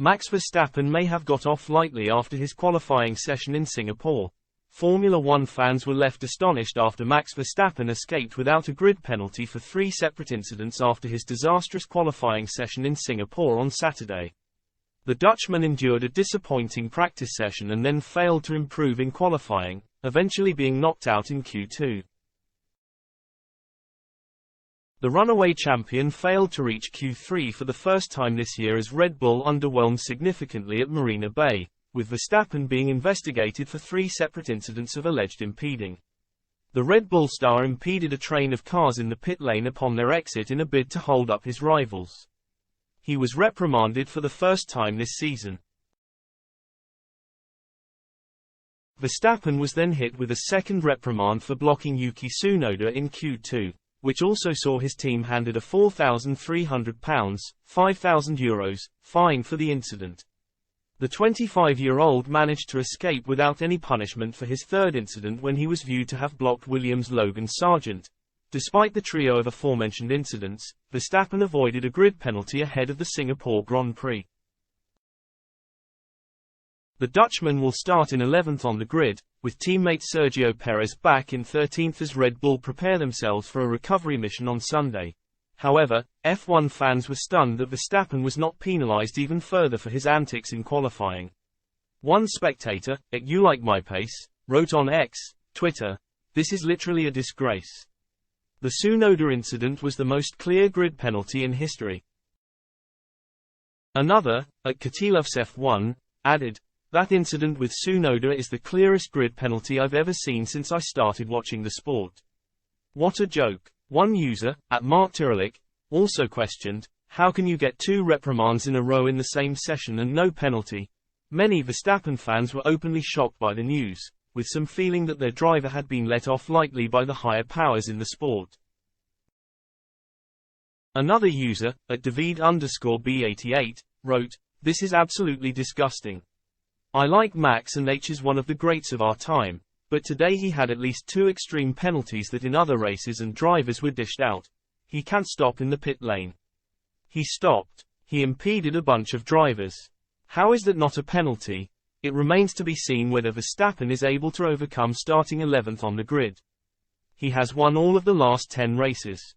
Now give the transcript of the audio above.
Max Verstappen may have got off lightly after his qualifying session in Singapore. Formula One fans were left astonished after Max Verstappen escaped without a grid penalty for 3 separate incidents after his disastrous qualifying session in Singapore on Saturday. The Dutchman endured a disappointing practice session and then failed to improve in qualifying, eventually being knocked out in Q2. The runaway champion failed to reach Q3 for the first time this year as Red Bull underwhelmed significantly at Marina Bay, with Verstappen being investigated for 3 separate incidents of alleged impeding. The Red Bull star impeded a train of cars in the pit lane upon their exit in a bid to hold up his rivals. He was reprimanded for the first time this season. Verstappen was then hit with a second reprimand for blocking Yuki Tsunoda in Q2, which also saw his team handed a £4,300 €5,000 fine for the incident. The 25-year-old managed to escape without any punishment for his third incident when he was viewed to have blocked Williams' Logan Sargent. Despite the trio of aforementioned incidents, Verstappen avoided a grid penalty ahead of the Singapore Grand Prix. The Dutchman will start in 11th on the grid, with teammate Sergio Perez back in 13th as Red Bull prepare themselves for a recovery mission on Sunday. However, F1 fans were stunned that Verstappen was not penalized even further for his antics in qualifying. One spectator, at You Like My Pace, wrote on X, Twitter, "This is literally a disgrace." The Tsunoda incident was the most clear grid penalty in history. Another, at Katilov's F1, added, "That incident with Tsunoda is the clearest grid penalty I've ever seen since I started watching the sport. What a joke." One user, at Mark Tyrolik, also questioned, "How can you get 2 reprimands in a row in the same session and no penalty?" Many Verstappen fans were openly shocked by the news, with some feeling that their driver had been let off lightly by the higher powers in the sport. Another user, at David_B88, wrote, "This is absolutely disgusting. I like Max and H is one of the greats of our time, but today he had at least 2 extreme penalties that in other races and drivers were dished out. He can't stop in the pit lane. He stopped. He impeded a bunch of drivers. How is that not a penalty?" It remains to be seen whether Verstappen is able to overcome starting 11th on the grid. He has won all of the last 10 races.